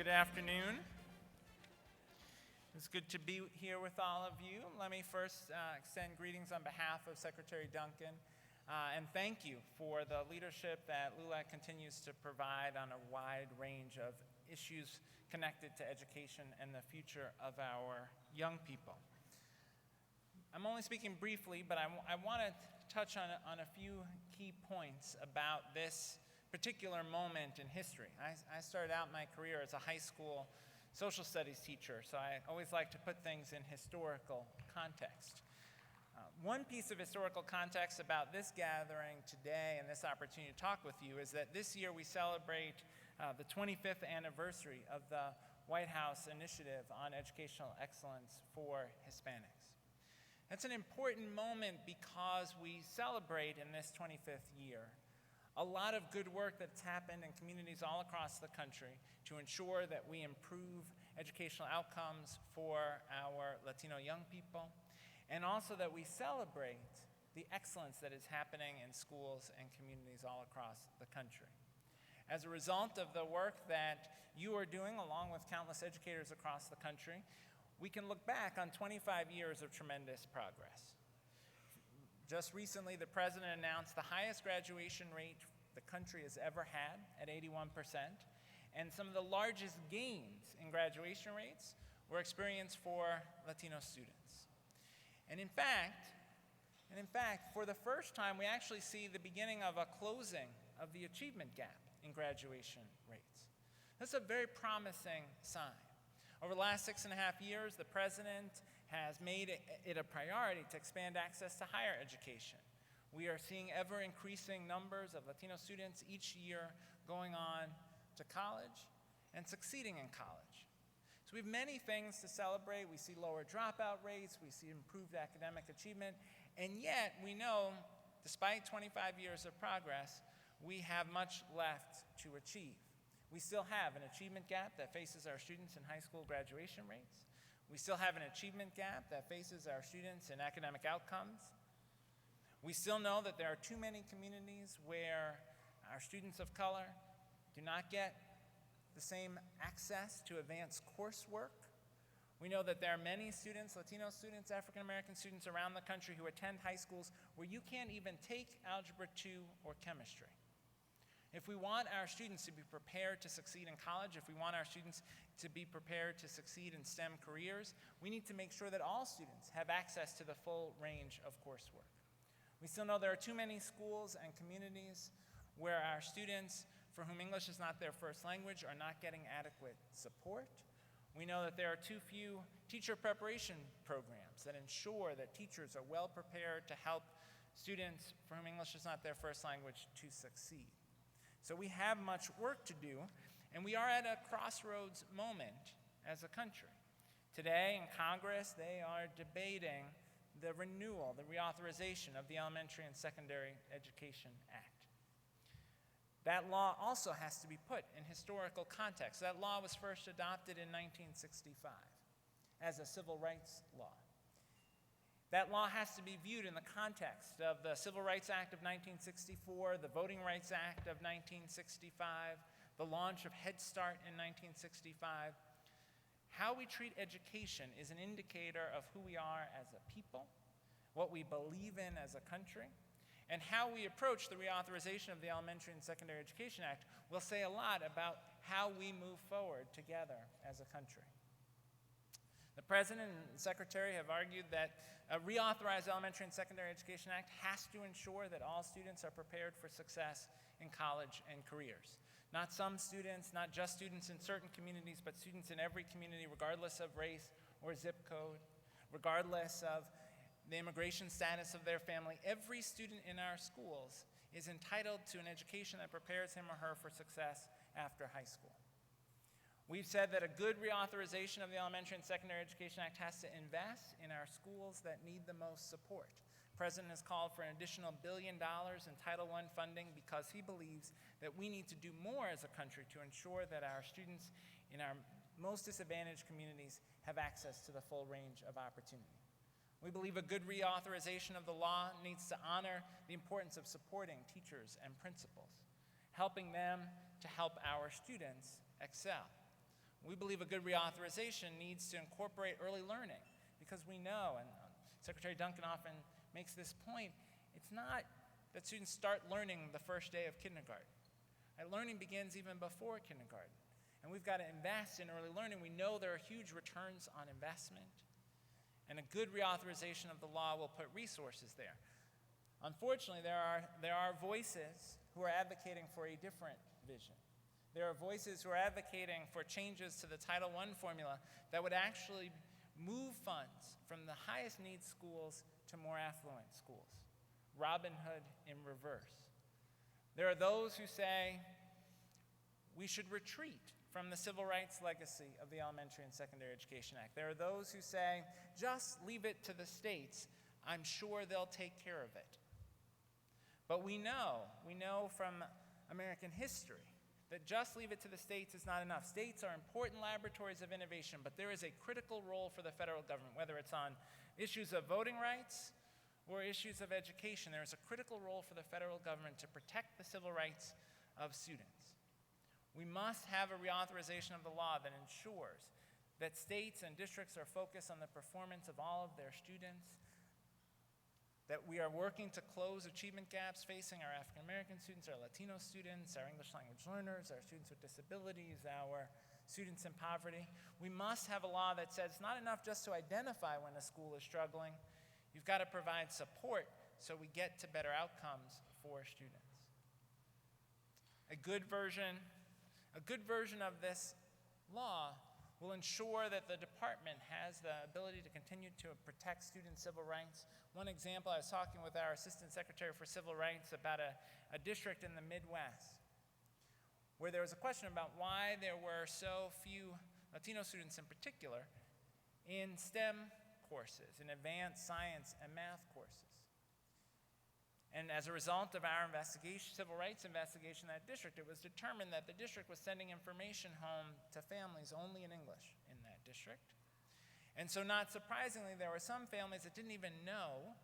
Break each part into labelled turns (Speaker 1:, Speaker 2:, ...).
Speaker 1: Good afternoon. It's good to be here with all of you. Let me first extend greetings on behalf of Secretary Duncan and thank you for the leadership that LULAC continues to provide on a wide range of issues connected to education and the future of our young people. I'm only speaking briefly, but I want to touch on a few key points about this particular moment in history. I started out my career as a high school social studies teacher, so I always like to put things in historical context. One piece of historical context about this gathering today and this opportunity to talk with you is that this year we celebrate the 25th anniversary of the White House Initiative on Educational Excellence for Hispanics. That's an important moment because we celebrate in this 25th year a lot of good work that's happened in communities all across the country to ensure that we improve educational outcomes for our Latino young people, and also that we celebrate the excellence that is happening in schools and communities all across the country. As a result of the work that you are doing, along with countless educators across the country, we can look back on 25 years of tremendous progress. Just recently, the president announced the highest graduation rate the country has ever had at 81%, and some of the largest gains in graduation rates were experienced for Latino students. And in fact, for the first time, we actually see the beginning of a closing of the achievement gap in graduation rates. That's a very promising sign. Over the last 6.5 years, the president has made it a priority to expand access to higher education. We are seeing ever-increasing numbers of Latino students each year going on to college and succeeding in college. So we have many things to celebrate. We see lower dropout rates, we see improved academic achievement, and yet we know, despite 25 years of progress, we have much left to achieve. We still have an achievement gap that faces our students in high school graduation rates. We still have an achievement gap that faces our students in academic outcomes. We still know that there are too many communities where our students of color do not get the same access to advanced coursework. We know that there are many students, Latino students, African American students around the country who attend high schools where you can't even take Algebra 2 or chemistry. If we want our students to be prepared to succeed in college, if we want our students to be prepared to succeed in STEM careers, we need to make sure that all students have access to the full range of coursework. We still know there are too many schools and communities where our students for whom English is not their first language are not getting adequate support. We know that there are too few teacher preparation programs that ensure that teachers are well prepared to help students for whom English is not their first language to succeed. So we have much work to do, and we are at a crossroads moment as a country. Today in Congress, they are debating the renewal, the reauthorization of the Elementary and Secondary Education Act. That law also has to be put in historical context. That law was first adopted in 1965 as a civil rights law. That law has to be viewed in the context of the Civil Rights Act of 1964, the Voting Rights Act of 1965, the launch of Head Start in 1965. How we treat education is an indicator of who we are as a people, what we believe in as a country, and how we approach the reauthorization of the Elementary and Secondary Education Act will say a lot about how we move forward together as a country. The President and the Secretary have argued that a reauthorized Elementary and Secondary Education Act has to ensure that all students are prepared for success in college and careers. Not some students, not just students in certain communities, but students in every community, regardless of race or zip code, regardless of the immigration status of their family. Every student in our schools is entitled to an education that prepares him or her for success after high school. We've said that a good reauthorization of the Elementary and Secondary Education Act has to invest in our schools that need the most support. The President has called for an additional $1 billion in Title I funding because he believes that we need to do more as a country to ensure that our students in our most disadvantaged communities have access to the full range of opportunity. We believe a good reauthorization of the law needs to honor the importance of supporting teachers and principals, helping them to help our students excel. We believe a good reauthorization needs to incorporate early learning because we know, and Secretary Duncan often makes this point, it's not that students start learning the first day of kindergarten. Learning begins even before kindergarten. And we've got to invest in early learning. We know there are huge returns on investment, and a good reauthorization of the law will put resources there. Unfortunately, there are voices who are advocating for a different vision. There are voices who are advocating for changes to the Title I formula that would actually move funds from the highest need schools to more affluent schools. Robin Hood in reverse. There are those who say we should retreat from the civil rights legacy of the Elementary and Secondary Education Act. There are those who say just leave it to the states. I'm sure they'll take care of it. But we know from American history that just leave it to the states is not enough. States are important laboratories of innovation, but there is a critical role for the federal government, whether it's on issues of voting rights or issues of education. There is a critical role for the federal government to protect the civil rights of students. We must have a reauthorization of the law that ensures that states and districts are focused on the performance of all of their students, that we are working to close achievement gaps facing our African American students, our Latino students, our English language learners, our students with disabilities, our students in poverty. We must have a law that says it's not enough just to identify when a school is struggling. You've got to provide support so we get to better outcomes for students. A good version of this law will ensure that the department has the ability to continue to protect student civil rights. One example, I was talking with our Assistant Secretary for Civil Rights about a district in the Midwest where there was a question about why there were so few Latino students in particular in STEM courses, in advanced science and math courses. And as a result of our civil rights investigation in that district, it was determined that the district was sending information home to families only in English in that district. And so not surprisingly, there were some families that didn't even know,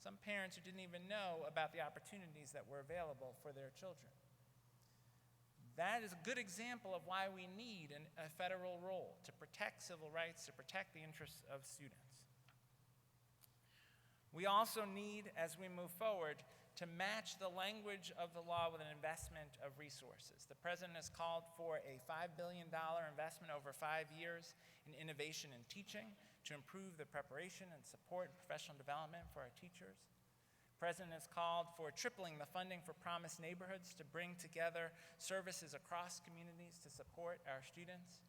Speaker 1: some parents who didn't even know about the opportunities that were available for their children. That is a good example of why we need a federal role to protect civil rights, to protect the interests of students. We also need, as we move forward, to match the language of the law with an investment of resources. The President has called for a $5 billion investment over 5 years in innovation and teaching to improve the preparation and support and professional development for our teachers. The President has called for tripling the funding for Promise Neighborhoods to bring together services across communities to support our students.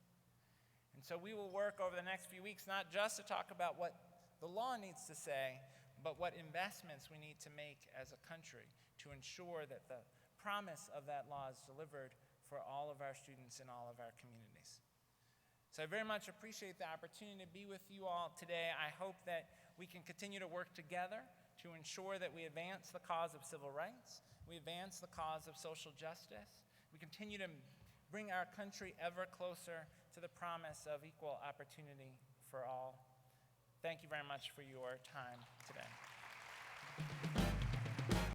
Speaker 1: And so we will work over the next few weeks not just to talk about what the law needs to say, but what investments we need to make as a country to ensure that the promise of that law is delivered for all of our students in all of our communities. So I very much appreciate the opportunity to be with you all today. I hope that we can continue to work together to ensure that we advance the cause of civil rights, we advance the cause of social justice, we continue to bring our country ever closer to the promise of equal opportunity for all. Thank you very much for your time today.